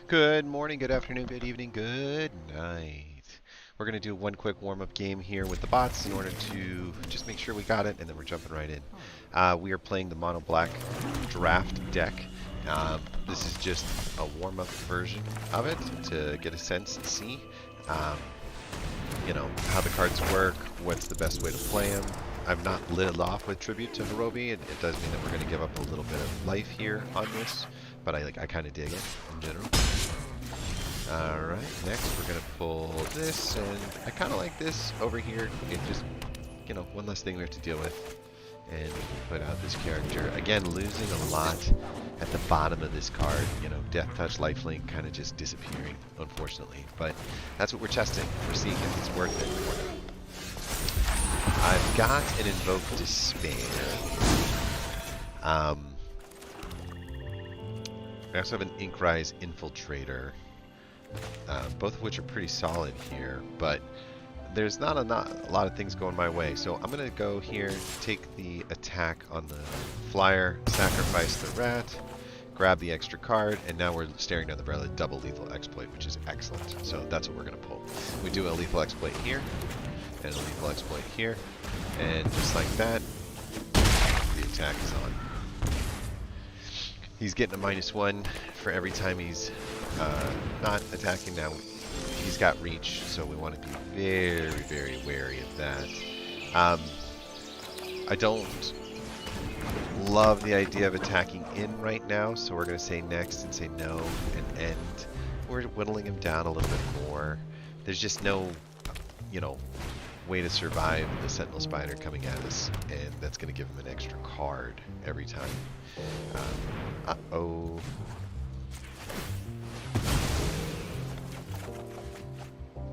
Good morning, good afternoon, good evening, good night. We're going to do one quick warm-up game here with the bots in order to just make sure we got it, and then we're jumping right in. We are playing the mono black draft deck. This is just a warm-up version of it to get a sense and see, how the cards work, what's the best way to play them. I've not lit off with Tribute to Hirobi. It does mean that we're going to give up a little bit of life here on this, but I kind of dig it in general. Alright, next we're going to pull this, and I kind of like this over here. It just, one less thing we have to deal with. And we can put out this character. Again, losing a lot at the bottom of this card. Death Touch, Lifelink kind of just disappearing, unfortunately. But that's what we're testing. We're seeing if it's worth it. I've got an Invoke Despair. I also have an Inkrise Infiltrator. Both of which are pretty solid here, but there's not a lot of things going my way. So I'm going to go here, take the attack on the flyer, sacrifice the rat, grab the extra card, and now we're staring down the barrel of double lethal exploit, which is excellent. So that's what we're going to pull. We do a lethal exploit here, and a lethal exploit here, and just like that, the attack is on. He's getting a -1 for every time he's not attacking. Now he's got reach, so we want to be very, very wary of that. I don't love the idea of attacking in right now, so we're going to say next and say no and end. We're whittling him down a little bit more. There's just no, way to survive the Sentinel Spider coming at us, and that's going to give him an extra card every time. Uh-oh.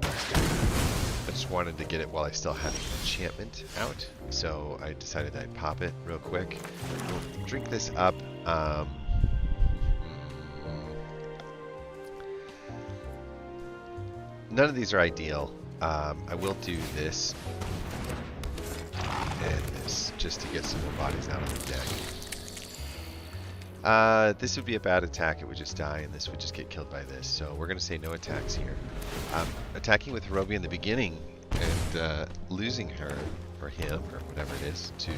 I just wanted to get it while I still had the enchantment out, so I decided I'd pop it real quick. We'll drink this up. None of these are ideal. I will do this and this just to get some more bodies out of the deck. This would be a bad attack. It would just die, and this would just get killed by this. So we're going to say no attacks here. Attacking with Hirobi in the beginning and losing her, or him, or whatever it is, to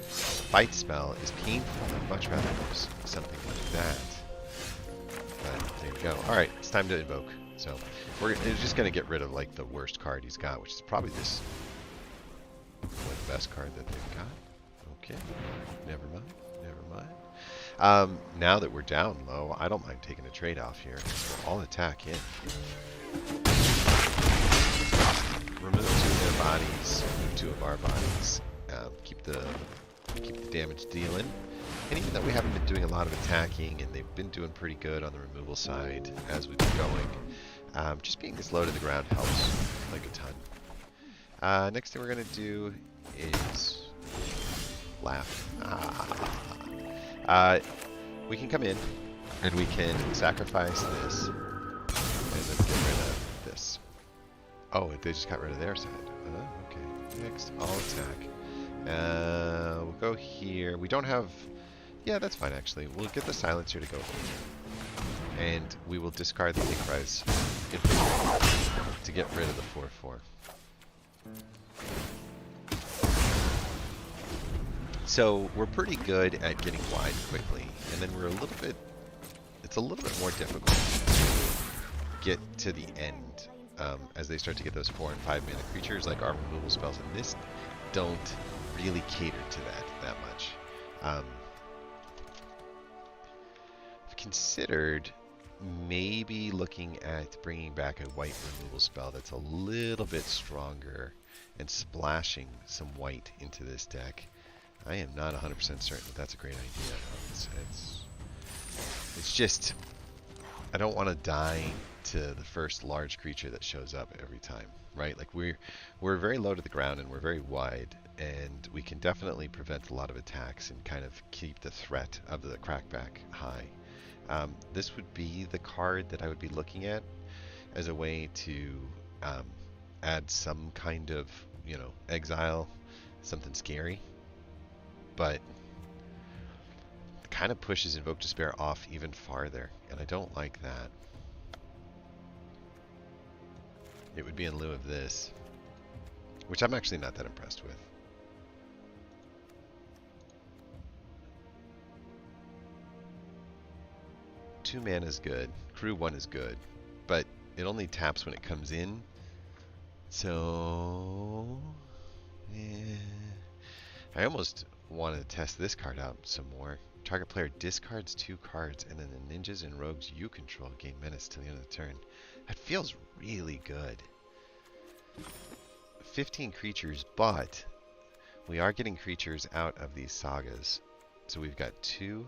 fight spell is painful. I'd much rather use something like that. But there you go. Alright, it's time to invoke. So we're just going to get rid of like the worst card he's got, which is probably this one best card that they've got. Okay, never mind. Now that we're down low, I don't mind taking a trade-off here. I'll attack in. Remove 2 of their bodies, remove 2 of our bodies. Keep the damage dealing. And even though we haven't been doing a lot of attacking, and they've been doing pretty good on the removal side as we've been going, just being this low to the ground helps like a ton. Next thing we're going to do is laugh. We can come in, and we can sacrifice this, and then get rid of this. Oh, they just got rid of their side. Oh, okay. Next, I'll attack. We'll go here. We don't have... Yeah, that's fine, actually. We'll get the silencer to go here. And we will discard the Inkrise to get rid of the 4/4. So we're pretty good at getting wide quickly, and then we're it's a little bit more difficult to get to the end as they start to get those 4 and 5 mana creatures, like our removal spells in this don't really cater to that much. I've considered maybe looking at bringing back a white removal spell that's a little bit stronger and splashing some white into this deck. I am not 100% certain that that's a great idea. It's just, I don't want to die to the first large creature that shows up every time, right? Like we're very low to the ground and we're very wide, and we can definitely prevent a lot of attacks and kind of keep the threat of the crackback high. This would be the card that I would be looking at as a way to add some kind of, exile, something scary. But kind of pushes Invoke Despair off even farther, and I don't like that. It would be in lieu of this, which I'm actually not that impressed with. Two mana is good. Crew 1 is good, but it only taps when it comes in. So, yeah. I almost want to test this card out some more. Target player discards 2 cards, and then the ninjas and rogues you control gain menace till the end of the turn. That feels really good. 15 creatures, but we are getting creatures out of these sagas. So we've got 2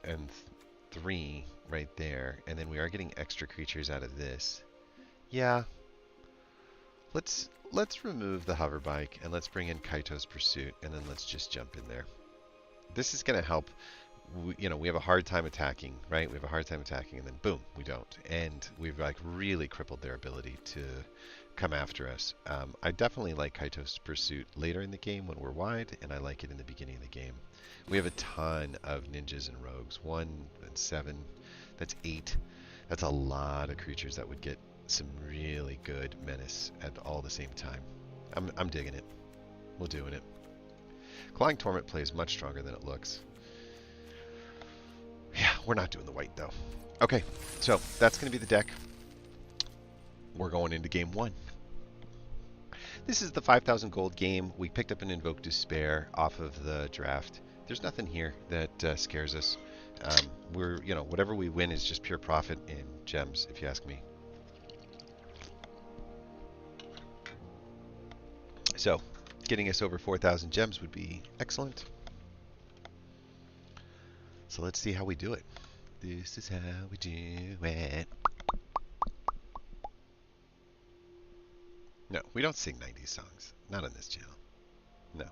and 3 right there, and then we are getting extra creatures out of this. Yeah. Let's remove the hover bike and let's bring in Kaito's Pursuit, and then let's just jump in there. This is going to help. You know, we have a hard time attacking, right? We have a hard time attacking, and then boom, we don't. And we've like really crippled their ability to come after us. I definitely like Kaito's Pursuit later in the game when we're wide, and I like it in the beginning of the game. We have a ton of ninjas and rogues. 1 and 7. That's 8. That's a lot of creatures that would get some really good menace at all the same time. I'm digging it. We're doing it. Clawing Torment plays much stronger than it looks. Yeah, we're not doing the white though. Okay, so that's going to be the deck. We're going into game 1. This is the 5,000 gold game. We picked up an Invoke Despair off of the draft. There's nothing here that scares us. We're, you know, whatever we win is just pure profit in gems, if you ask me. So, getting us over 4,000 gems would be excellent. So let's see how we do it. This is how we do it. No, we don't sing 90s songs. Not on this channel. No.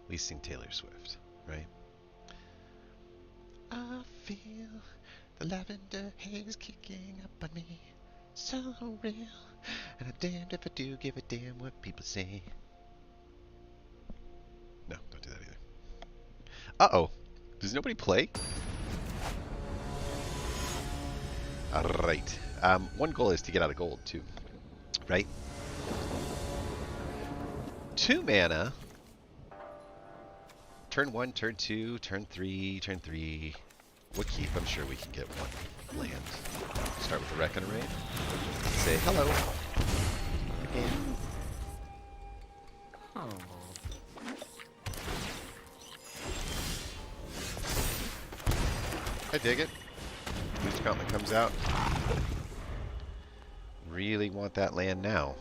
We sing Taylor Swift, right? I feel the lavender haze kicking up on me. So real. And I'm damned if I do give a damn what people say. No, don't do that either. Uh-oh. Does nobody play? Alright. One goal is to get out of gold, too. Right? 2 mana. Turn 1, turn 2, turn 3, turn 3. We'll keep. I'm sure we can get 1 land. Start with a Wreck and a Raid. Say hello. Again. Oh. I dig it. Boost Gauntlet comes out. Really want that land now.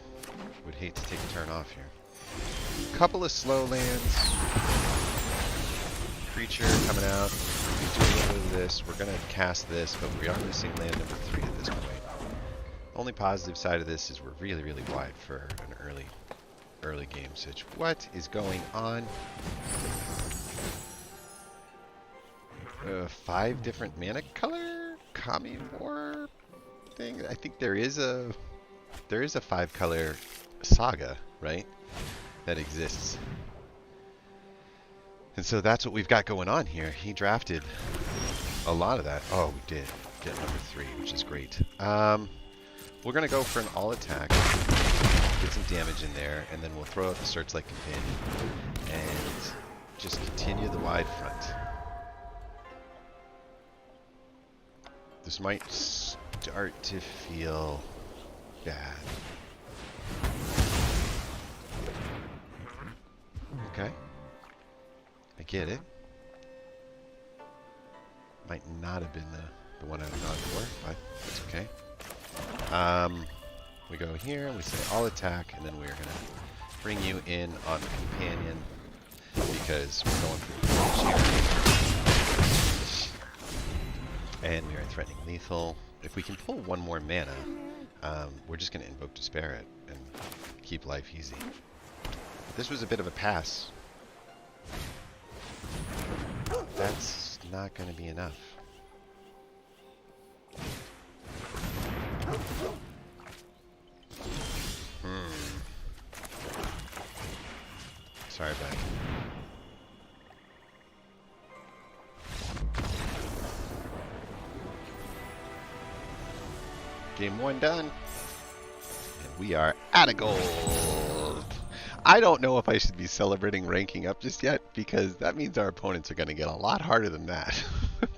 Would hate to take a turn off here. Couple of slow lands. Creature coming out. We do a little bit of this. We're going to cast this, but we are missing land number 3 at this point. Only positive side of this is we're really, really wide for an early game switch. What is going on? 5 different mana color Kami War thing. I think there is a 5 color saga, right? That exists. And so that's what we've got going on here. He drafted a lot of that. Oh, we did get number 3, which is great. We're gonna go for an all attack, get some damage in there, and then we'll throw out the Searchlight Companion and just continue the wide front. This might start to feel bad. Okay. I get it. Might not have been the one I would have gone for, but that's okay. We go here, and we say all attack, and then we're going to bring you in on the companion because we're going for damage here. And we are threatening lethal. If we can pull 1 more mana, we're just going to Invoke Despair it and keep life easy. This was a bit of a pass. That's not going to be enough. Sorry, back. Game 1 done. And we are at a gold. I don't know if I should be celebrating ranking up just yet, because that means our opponents are going to get a lot harder than that.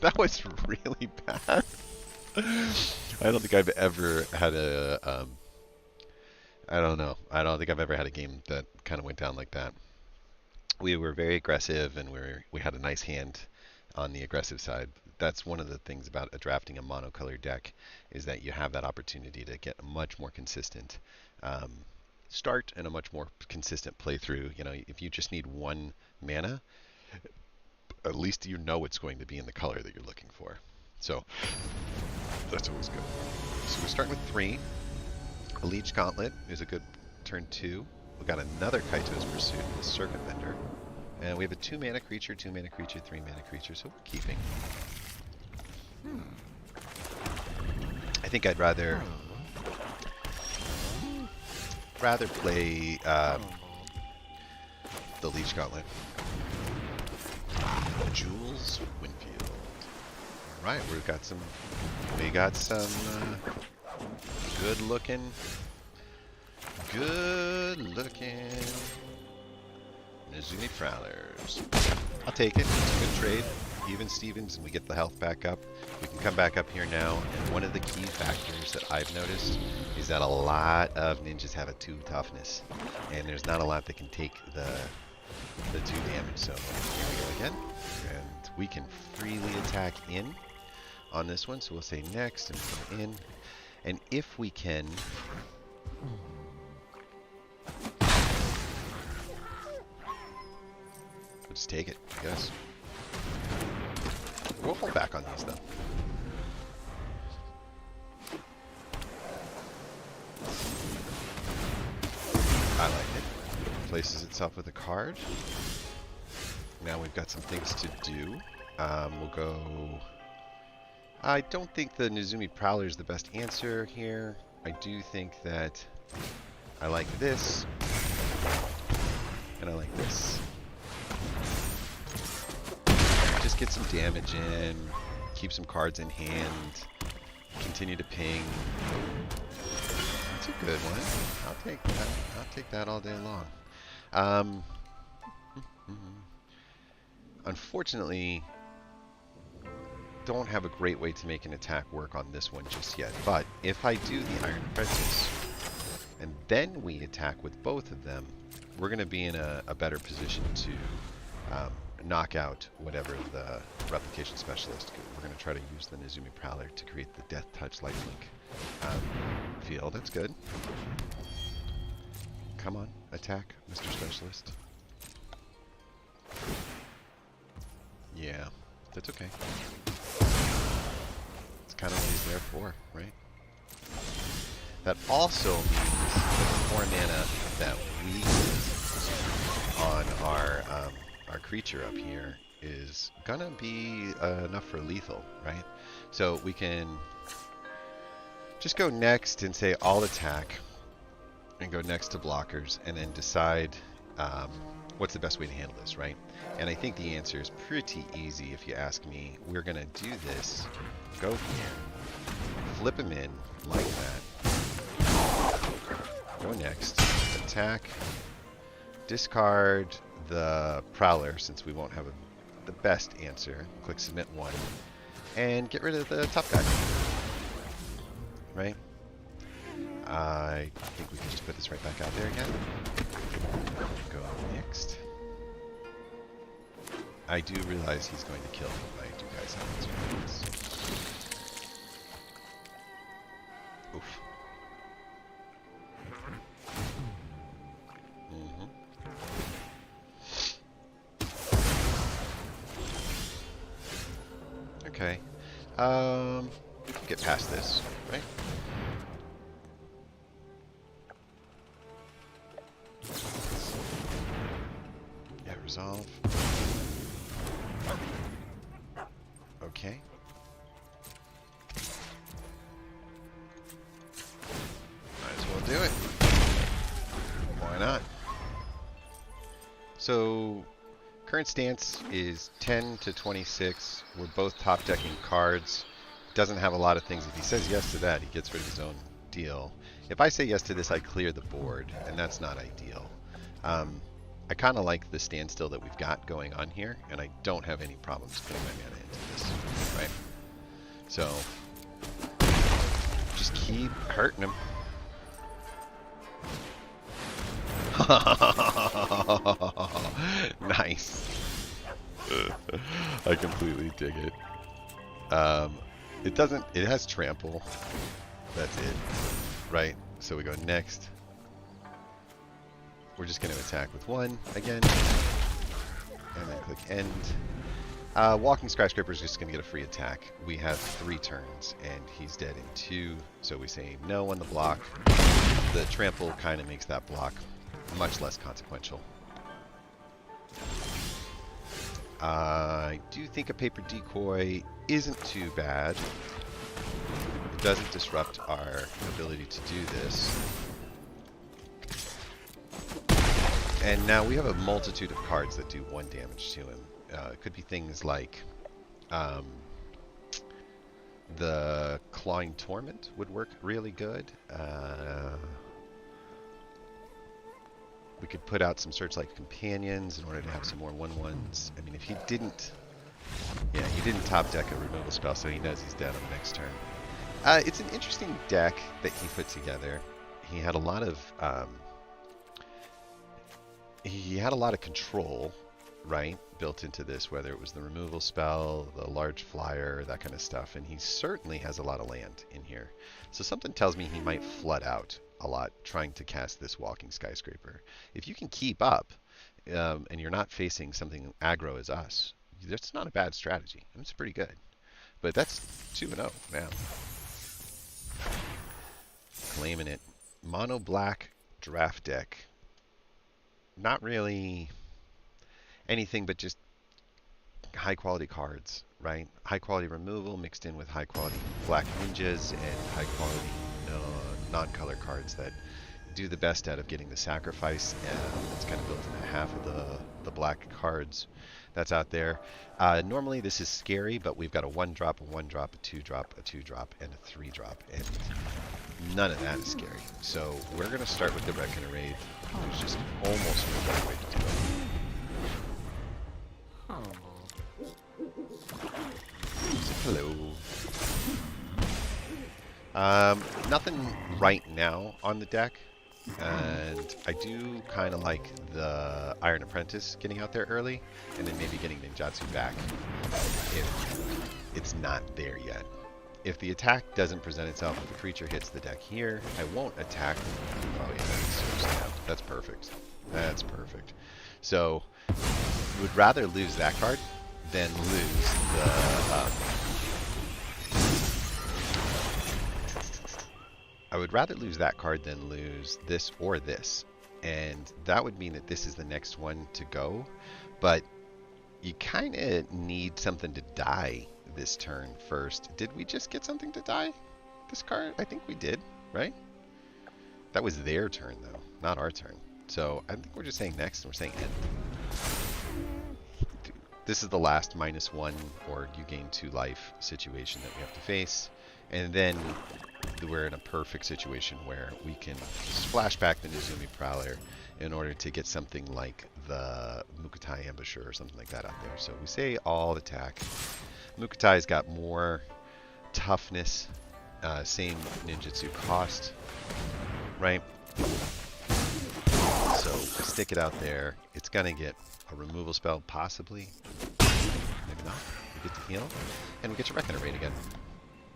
That was really bad. I don't think I've ever had a, I don't know. I don't think I've ever had a game that kind of went down like that. We were very aggressive, and we had a nice hand on the aggressive side. That's one of the things about drafting a monocolor deck, is that you have that opportunity to get a much more consistent start and a much more consistent playthrough. You know, if you just need 1 mana, at least you know it's going to be in the color that you're looking for. So that's always good. So we're starting with 3. A Leech Gauntlet is a good turn 2. We've got another Kaito's Pursuit, the Circuit Bender. And we have a 2 mana creature, 2 mana creature, 3 mana creature, so we're keeping. I think I'd rather play the Leech Gauntlet. Jules Winfield. All right, we got some good looking Nezumi Prowlers. I'll take it. It's a good trade. Even Stevens, and we get the health back up. We can come back up here now, and one of the key factors that I've noticed is that a lot of ninjas have a 2 toughness, and there's not a lot that can take the 2 damage. So here we go again, and we can freely attack in on this one. So we'll say next and put in, and if we can. We'll just take it, I guess. We'll hold back on these, though. I like it. Places itself with a card. Now we've got some things to do. We'll go... I don't think the Nezumi Prowler is the best answer here. I do think that I like this. And I like this. Just get some damage in, keep some cards in hand, continue to ping. That's a good one. I'll take that. I'll take that all day long. Unfortunately, don't have a great way to make an attack work on this one just yet. But if I do the Iron Apprentice, and then we attack with both of them, we're going to be in a better position to knock out whatever the replication specialist. We're going to try to use the Nezumi Prowler to create the Death Touch lifelink field. That's good. Come on, attack, Mr. Specialist. Yeah, that's okay. It's kind of what he's there for, right? That also means that the 4 mana that we use on our creature up here is gonna be enough for lethal, right? So we can just go next and say all attack and go next to blockers and then decide what's the best way to handle this, right? And I think the answer is pretty easy if you ask me. We're gonna do this, go here, flip him in like that, go next, attack, discard the Prowler since we won't have the best answer, click submit 1, and get rid of the top guy, right? I think we can just put this right back out there again. Go next. I do realize he's going to kill my 2 guys out of this. Oof. Okay. We can get past this, right? Yeah, resolve. Okay. Might as well do it. Why not? So, current stance is 10 to 26. We're both top decking cards. doesn't have a lot of things. If he says yes to that, he gets rid of his own deal. If I say yes to this, I clear the board, and that's not ideal. I kind of like the standstill that we've got going on here, and I don't have any problems putting my mana into this, right? So, just keep hurting him. Nice. I completely dig it. It has trample. That's it, right? So we go next. We're just going to attack with 1 again, and then click end. Walking Skyscraper is just going to get a free attack. We have 3 turns, and he's dead in 2, so we say no on the block. The trample kind of makes that block much less consequential. I do think a paper decoy isn't too bad. It doesn't disrupt our ability to do this. And now we have a multitude of cards that do 1 damage to him. It could be things like the Clawing Torment would work really good. We could put out some Searchlight Companions in order to have some more 1/1s. I mean, if he didn't... Yeah, he didn't top deck a removal spell, so he knows he's dead on the next turn. It's an interesting deck that he put together. He had a lot of... he had a lot of control, right, built into this, whether it was the removal spell, the large flyer, that kind of stuff, and he certainly has a lot of land in here. So something tells me he might flood out a lot trying to cast this Walking Skyscraper. If you can keep up, and you're not facing something aggro as us, that's not a bad strategy. It's pretty good. But that's 2-0 now. Claiming it. Mono black draft deck. Not really anything but just high quality cards, right? High quality removal mixed in with high quality black ninjas and high quality non-color cards that do the best out of getting the sacrifice. It's kind of built into half of the black cards that's out there. Normally this is scary, but we've got a 1-drop, a 1-drop, a 2-drop, a 2-drop, and a 3-drop, and none of that is scary. So we're going to start with the Reckoner Raid, who's just almost a better way to do it. So, hello. Nothing right now on the deck, and I do kind of like the Iron Apprentice getting out there early, and then maybe getting Ninjutsu back if it's not there yet. If the attack doesn't present itself, if the creature hits the deck here, I won't attack. Oh yeah, that's perfect. That's perfect. So, would rather lose that card than lose the... I would rather lose that card than lose this or this. And that would mean that this is the next one to go. But you kind of need something to die this turn first. Did we just get something to die? This card? I think we did, right? That was their turn, though, not our turn. So I think we're just saying next, and we're saying end. This is the last -1 or you gain 2 life situation that we have to face. And then we're in a perfect situation where we can splash back the Nizumi Prowler in order to get something like the Mukotai Ambusher or something like that out there. So we say all attack. Mukutai's got more toughness, same ninjutsu cost, right? So stick it out there. It's gonna get a removal spell, possibly. Maybe not. We get to heal, and we get to Reckoner Raid again,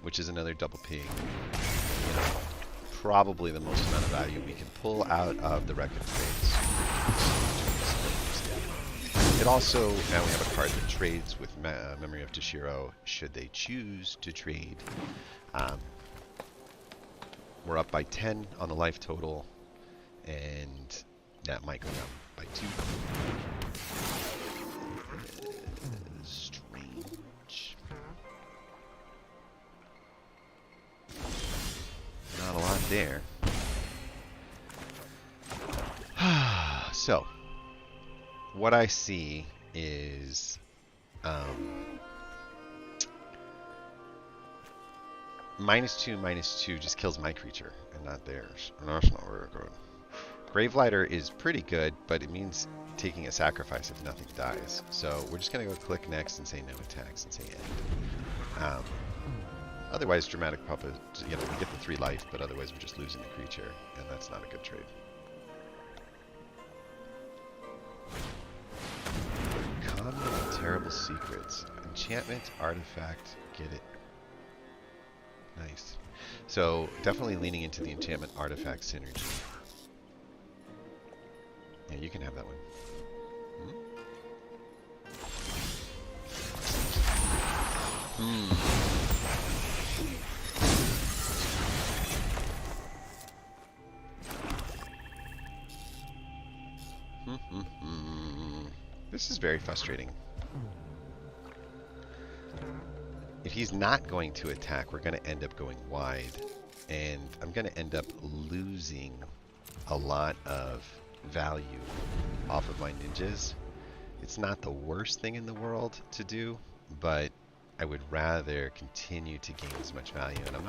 which is another double pig. You know, probably the most amount of value we can pull out of the Reckoner Raids. It also, now we have a card that trades with Memory of Toshiro, should they choose to trade. We're up by 10 on the life total, and that might go down by 2. Strange. Not a lot there. So, what I see is -2/-2 just kills my creature and not theirs. And that's not very good. Gravelighter is pretty good, but it means taking a sacrifice if nothing dies. So we're just going to go click next and say no attacks and say end. Otherwise, Dramatic Puppet, we get the 3 life, but otherwise we're just losing the creature, and that's not a good trade. Common and Terrible Secrets. Enchantment, Artifact, get it. Nice. So definitely leaning into the enchantment artifact synergy. Yeah, you can have that one. This is very frustrating. If he's not going to attack, we're going to end up going wide. And I'm going to end up losing a lot of value off of my ninjas. It's not the worst thing in the world to do, but I would rather continue to gain as much value. And I'm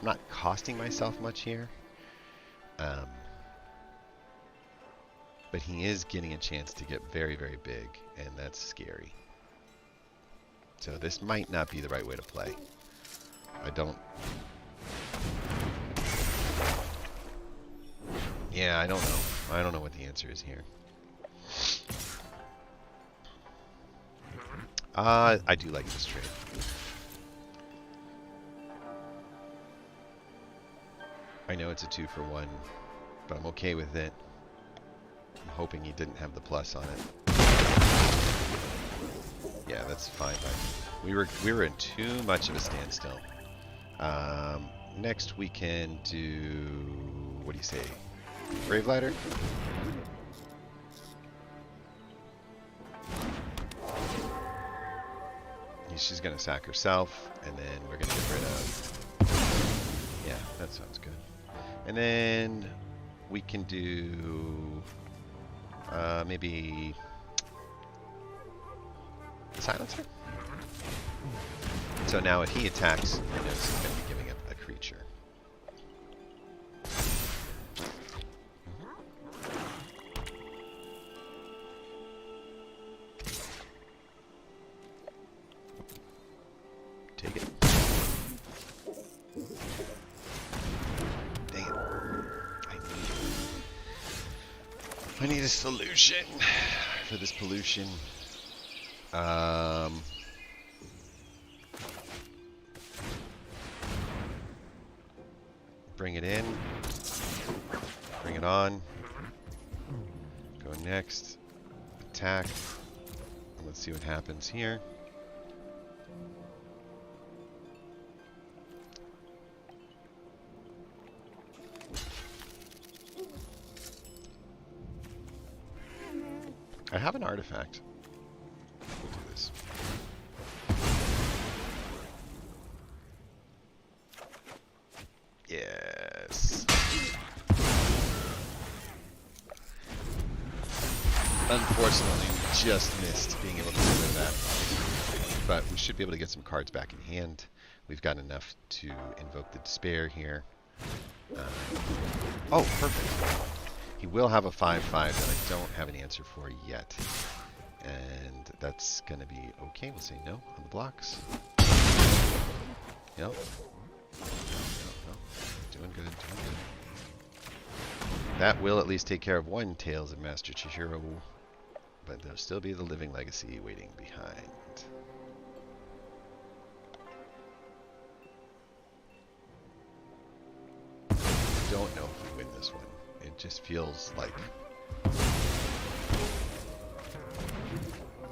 not costing myself much here. But he is getting a chance to get very, very big, and that's scary. So this might not be the right way to play. Yeah, I don't know. I don't know what the answer is here. I do like this trade. I know it's a 2-for-1, but I'm okay with it. I'm hoping he didn't have the plus on it. Yeah, that's fine. We were in too much of a standstill. Next we can do, what do you say? Gravelighter? She's gonna sack herself, and then we're gonna get rid of. Yeah, that sounds good. And then we can do maybe Silencer. So now if he attacks, he knows he's gonna be giving up a creature. Take it. Dang it. I need a solution for this pollution. Bring it in. Bring it on. Go next. Attack. And let's see what happens here. I have an artifact. We'll do this. Yes. Unfortunately, we just missed being able to do that. But we should be able to get some cards back in hand. We've got enough to invoke the Despair here. Oh, perfect. He will have a 5/5 that I don't have an answer for yet. And that's going to be okay. We'll say no on the blocks. Yep. No. Doing good, doing good. That will at least take care of one Tales of Master Chihiro. But there'll still be the Living Legacy waiting behind. I don't know if we win this one. It just feels like...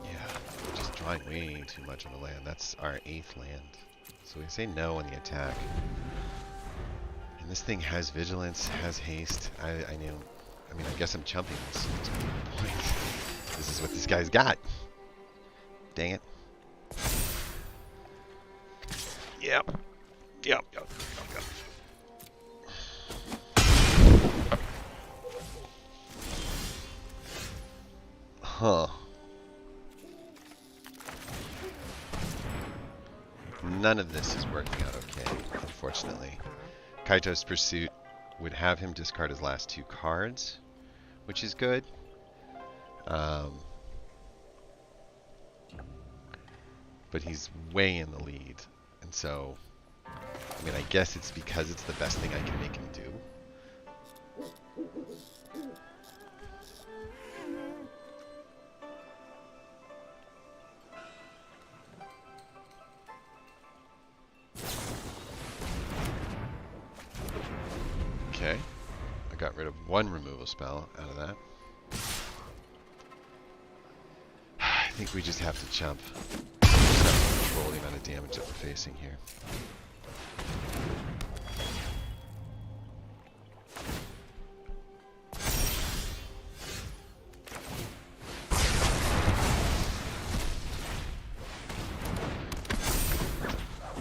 Yeah, we're just drawing way too much on the land. That's our 8th land. So we say no on the attack. And this thing has vigilance, has haste. I guess I'm chumping this. This is what this guy's got. Dang it. Yep. Huh. None of this is working out okay. unfortunately. Kaito's Pursuit would have him discard his last 2 cards, which is good. But he's way in the lead. And so, I mean, I guess it's because it's the best thing I can make him do. Okay. I got rid of 1 removal spell out of that. I think we just have to chump. We just have to control the amount of damage that we're facing here.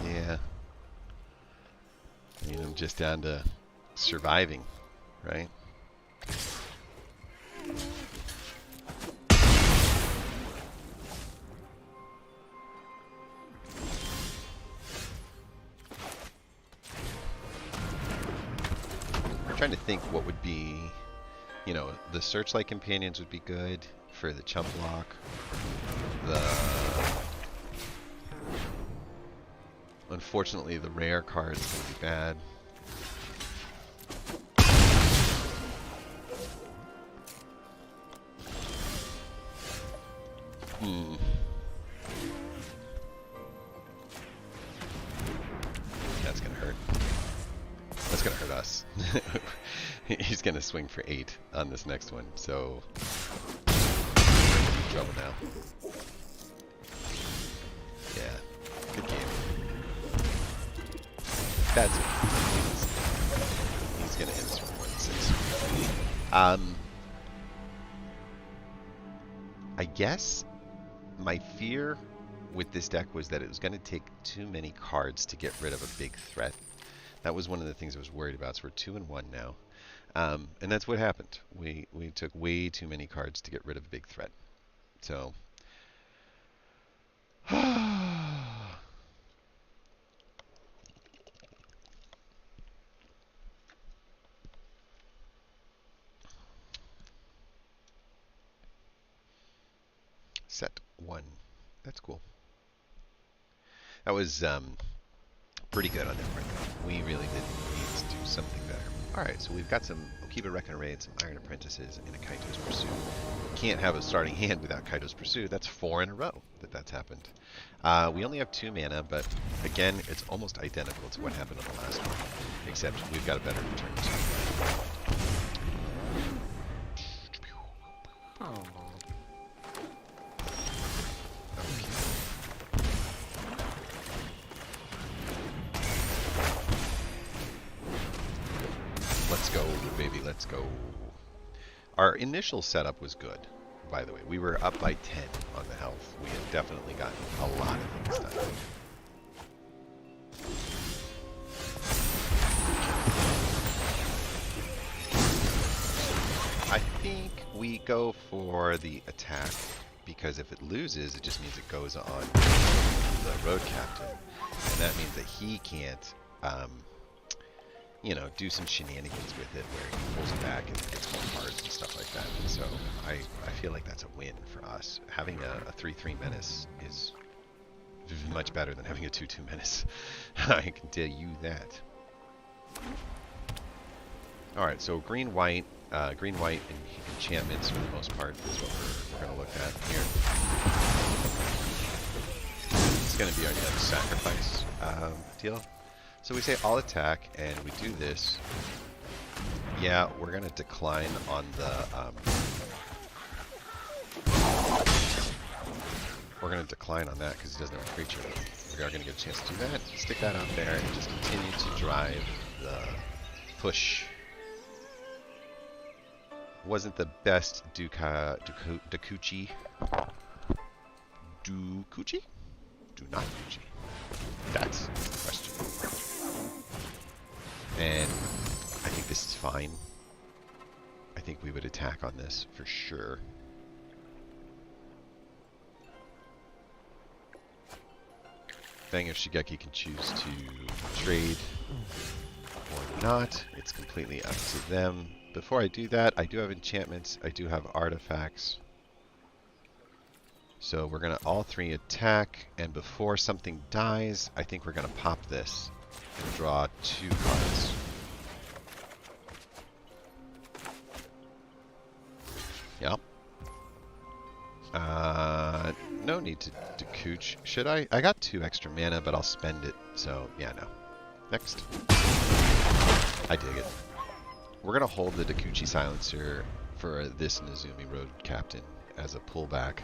Yeah. I mean, I'm just down to surviving, right? I'm trying to think what would be, you know, the Searchlight Companions would be good for the chump block. Unfortunately, the rare card is going to be bad. That's going to hurt. That's going to hurt us. He's going to swing for 8 on this next one, so we're in trouble now. Yeah, good game. That's it. He's going to hit us for more than 6. I guess my fear with this deck was that it was going to take too many cards to get rid of a big threat. That was one of the things I was worried about. So we're 2-1 now. And that's what happened. We took way too many cards to get rid of a big threat. So set 1. That's cool. That was pretty good on that front. We really did need to do something better. Alright, so we've got some Okiba Reckoner Raid, some Iron Apprentices, and a Kaito's Pursuit. Can't have a starting hand without Kaito's Pursuit. That's 4 in a row that's happened. We only have 2 mana, but again, it's almost identical to what happened on the last one, except we've got a better return. Let's go, baby, let's go. Our initial setup was good, by the way. We were up by 10 on the health. We had definitely gotten a lot of things done. I think we go for the attack, because if it loses, it just means it goes on the road captain. And that means that he can't you know, do some shenanigans with it where he pulls it back and gets more cards and stuff like that. And so I feel like that's a win for us. Having a 3/3 menace is much better than having a 2/2 menace. I can tell you that. Alright, so green-white enchantments for the most part is what we're going to look at here. It's going to be our next sacrifice deal. So we say all attack, and we do this. Yeah, we're going to decline on the... we're going to decline on that because he doesn't have a creature. We are going to get a chance to do that. Stick that out there and just continue to drive the push. Wasn't the best Dokuchi? Dukuchi? Do not Kuchi. That's the question. And I think this is fine. I think we would attack on this for sure. Banger Shigeki can choose to trade or not. It's completely up to them. Before I do that, I do have enchantments. I do have artifacts. So we're going to all 3 attack, and before something dies, I think we're going to pop this and draw 2 cards. Yep. No need to cooch. Should I? I got 2 extra mana, but I'll spend it. So, yeah, no. Next. I dig it. We're going to hold the Dakuchi Silencer for this Nezumi Road Captain as a pullback.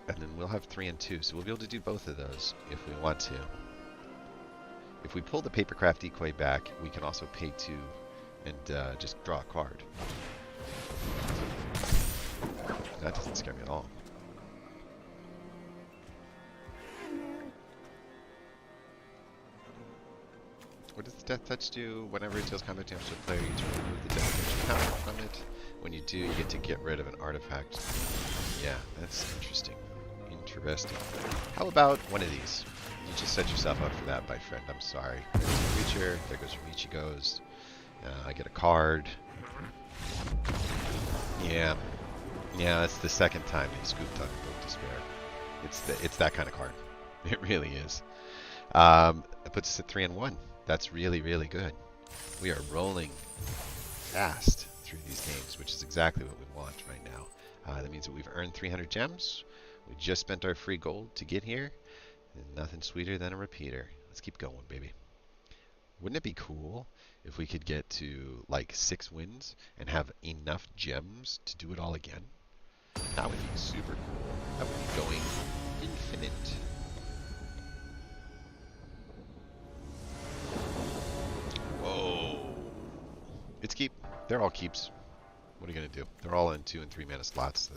And then we'll have 3 and 2, so we'll be able to do both of those if we want to. If we pull the Papercraft Decoy back, we can also pay 2 and just draw a card. That doesn't scare me at all. What does the Death Touch do? Whenever it deals combat damage to a player, you can remove the Death Touch counter from it. When you do, you get to get rid of an artifact. Yeah, that's interesting. Interesting. How about one of these? You just set yourself up for that, my friend. I'm sorry. There's a creature. There goes where Michi goes. I get a card. Yeah. Yeah, that's the second time they scooped on Book Despair. It's that kind of card. It really is. It puts us at 3 and 1. That's really, really good. We are rolling fast through these games, which is exactly what we want right now. That means that we've earned 300 gems. We just spent our free gold to get here. And nothing sweeter than a repeater. Let's keep going, baby. Wouldn't it be cool if we could get to like 6 wins and have enough gems to do it all again? That would be super cool. That would be going infinite. Whoa. It's keep. They're all keeps. What are you going to do? They're all in 2 and 3 mana slots. So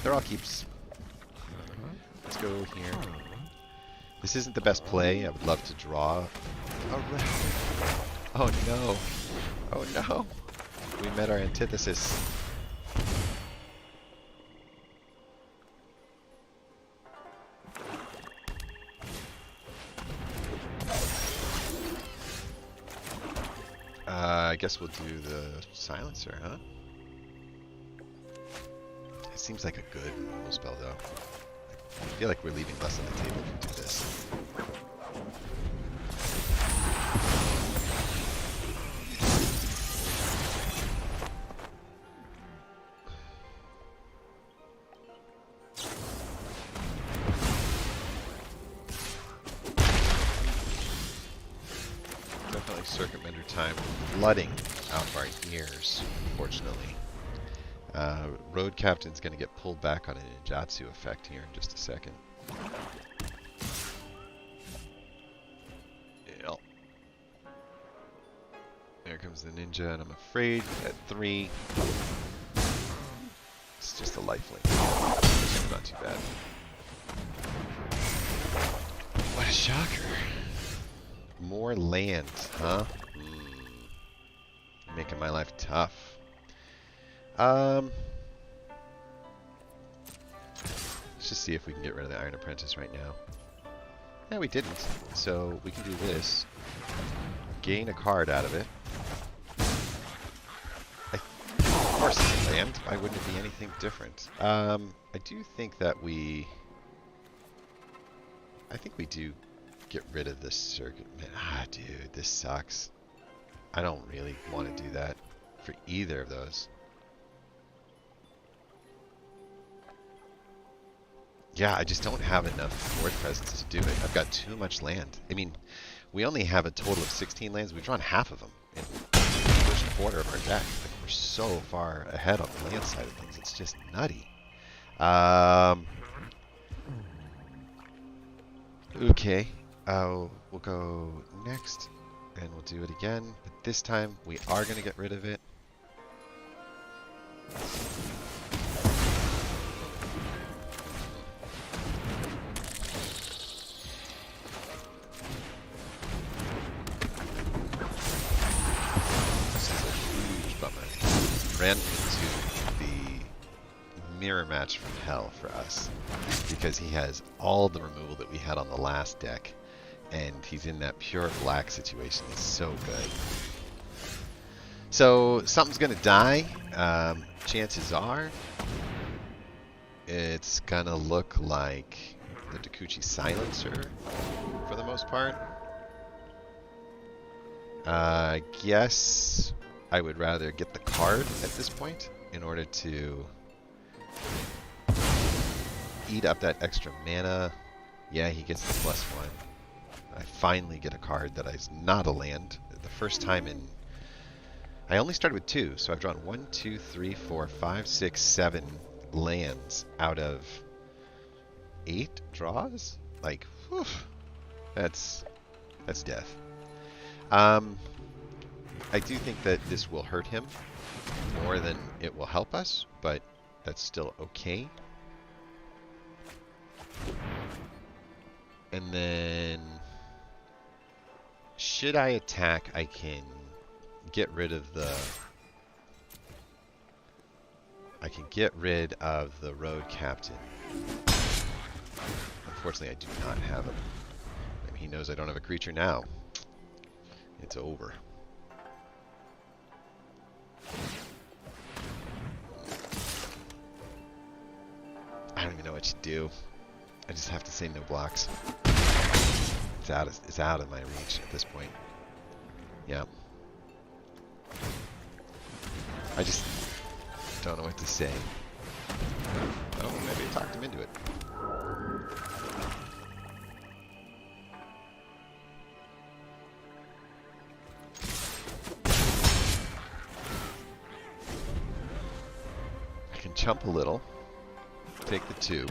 they're all keeps. Let's go here. This isn't the best play. I would love to draw. Oh no. Oh no. We met our antithesis. I guess we'll do the silencer, huh? It seems like a good removal spell, though. I feel like we're leaving less on the table if we do this. Definitely Circuit-Mender time flooding out of our ears, unfortunately. Road Captain's going to get pulled back on a ninjutsu effect here in just a second. Yep. There comes the ninja, and I'm afraid at 3, it's just a lifelink. It's not too bad. What a shocker. More land, huh? Making my life tough. Let's just see if we can get rid of the Iron Apprentice right now. Yeah, we didn't. So we can do this. Gain a card out of it. Of course it's a land. Why wouldn't it be anything different? I do think that I think we do get rid of this circuit. Man, dude, this sucks. I don't really want to do that for either of those. Yeah, I just don't have enough board presence to do it. I've got too much land. I mean, we only have a total of 16 lands. We've drawn half of them in the first quarter of our deck. Like, we're so far ahead on the land side of things. It's just nutty. Okay. We'll go next, and we'll do it again. But this time, we are going to get rid of it. Ran into the mirror mirror match from hell for us because he has all the removal that we had on the last deck, and he's in that pure black situation. He's so good. So something's gonna die. Chances are it's gonna look like the Dakuchi Silencer for the most part. I guess I would rather get the card at this point in order to eat up that extra mana. Yeah, he gets the +1. I finally get a card that is not a land. The first time in... I only started with 2, so I've drawn 1, 2, 3, 4, 5, 6, 7 lands out of 8 draws? Like, whew, that's death. I do think that this will hurt him more than it will help us, but that's still okay. And then, should I attack, I can get rid of the... I can get rid of the road captain. Unfortunately, I do not have him. Maybe he knows I don't have a creature now. It's over. I don't even know what to do. I just have to say no blocks. It's out of my reach at this point. Yeah. I just don't know what to say. Oh, maybe I talked him into it. I can jump a little. Take the 2.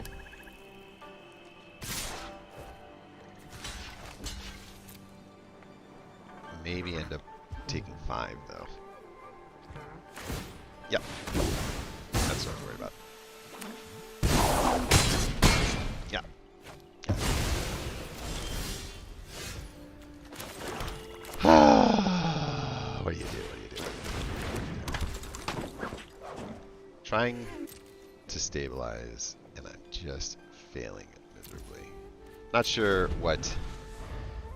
Maybe end up taking 5 though. Yep. That's what I was worried about. Yeah. What do you do? Trying to stabilize, and I'm just failing miserably. Not sure what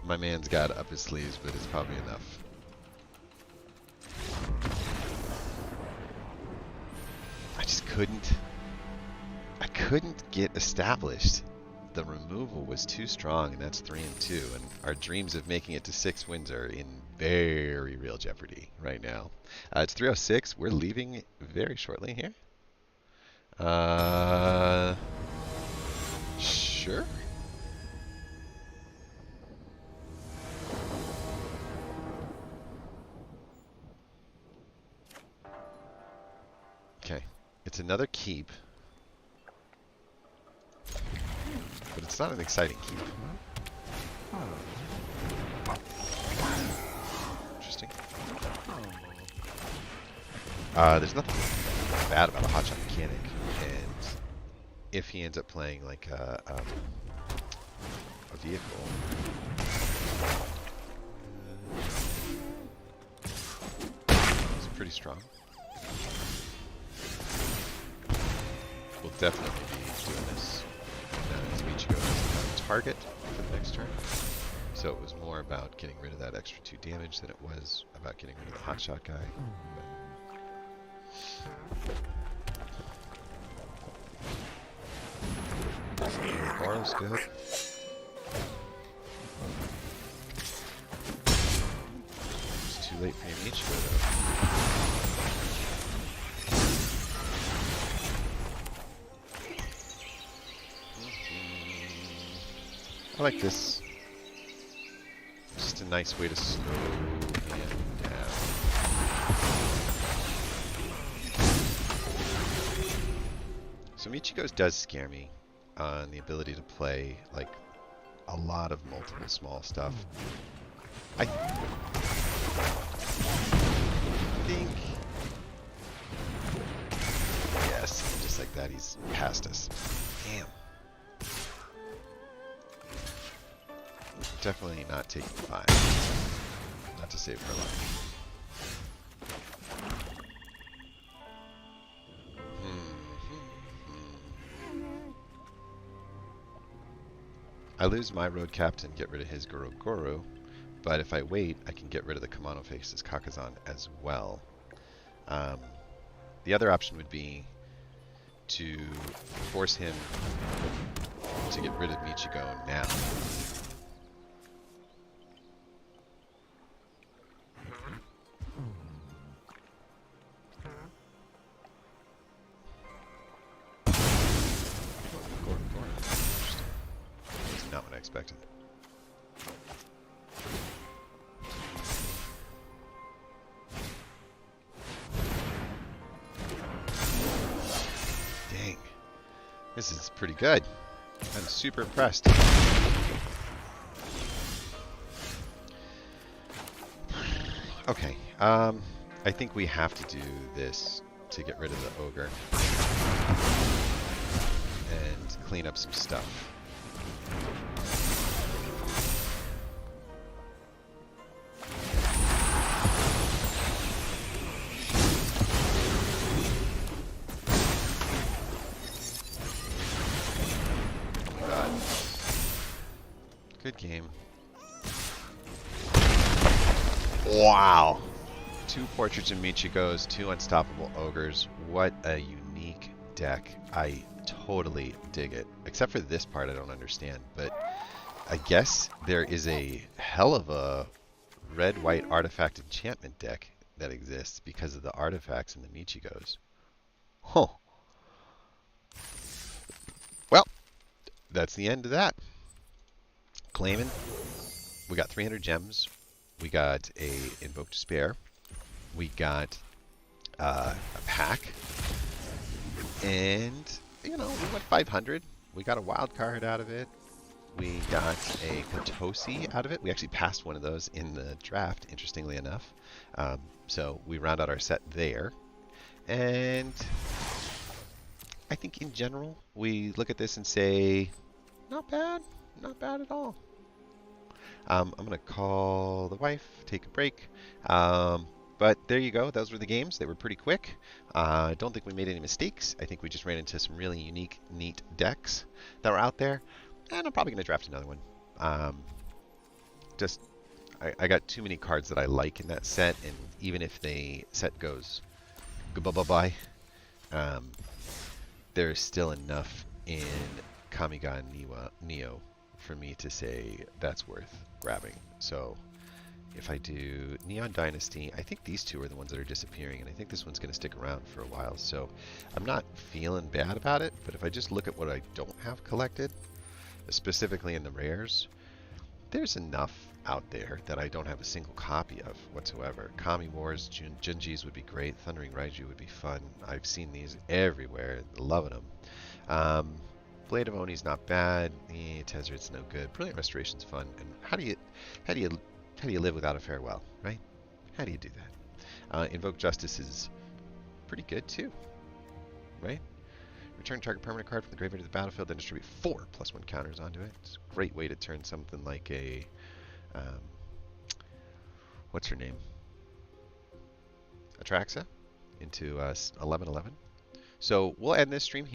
my man's got up his sleeves, but it's probably enough. I couldn't get established. The removal was too strong, and that's 3 and 2, and our dreams of making it to 6 wins are in very real jeopardy right now. It's 3:06. We're leaving very shortly here. Sure. Okay. It's another keep. But it's not an exciting keep. Interesting. There's nothing bad about a hotshot mechanic, and if he ends up playing like a vehicle, it's pretty strong. We'll definitely be doing this as Michiko doesn't have a target for the next turn. So it was more about getting rid of that extra 2 damage than it was about getting rid of the hotshot guy. Borrow's good. It's too late for Michiko though. I like this. Just a nice way to slow him down. So Michiko's does scare me on the ability to play like a lot of multiple small stuff. I think yes, just like that he's past us. Damn. Definitely not taking 5. Not to save her life. I lose my road captain, get rid of his Guru Guru, but if I wait, I can get rid of the Kimono Faces Kakazan as well. The other option would be to force him to get rid of Michigo now. That's not what I expected. Dang. This is pretty good. I'm super impressed. Okay, I think we have to do this to get rid of the ogre and clean up some stuff. Good game. Wow. 2 Portraits of Michigos, 2 Unstoppable Ogres. What a unique deck. I totally dig it. Except for this part I don't understand. But I guess there is a hell of a red-white artifact enchantment deck that exists because of the artifacts in the Michigos. Huh. Well, that's the end of that. Claiming. We got 300 gems. We got a Invoke Despair. We got a pack. And, you know, we went 500. We got a wild card out of it. We got a Potosi out of it. We actually passed one of those in the draft, interestingly enough. So we round out our set there. And I think in general, we look at this and say, not bad. Not bad at all. I'm going to call the wife, take a break. But there you go. Those were the games. They were pretty quick. I don't think we made any mistakes. I think we just ran into some really unique, neat decks that were out there. And I'm probably going to draft another one. I got too many cards that I like in that set. And even if the set goes goodbye, there's still enough in Kamiga Neo for me to say that's worth grabbing. So if I do Neon Dynasty, I think these two are the ones that are disappearing, and I think this one's going to stick around for a while. So I'm not feeling bad about it, but if I just look at what I don't have collected, specifically in the rares, there's enough out there that I don't have a single copy of whatsoever. Kami Wars, Junjis would be great. Thundering Raiju would be fun. I've seen these everywhere, loving them. Blade of Oni's not bad. Tezzer's no good. Brilliant Restoration's fun. And how do you live without a farewell, right? How do you do that? Invoke Justice is pretty good too, right? Return target permanent card from the graveyard to the battlefield, then distribute 4 +1 counters onto it. It's a great way to turn something like a what's her name? Atraxa into 11/11. So we'll end this stream here.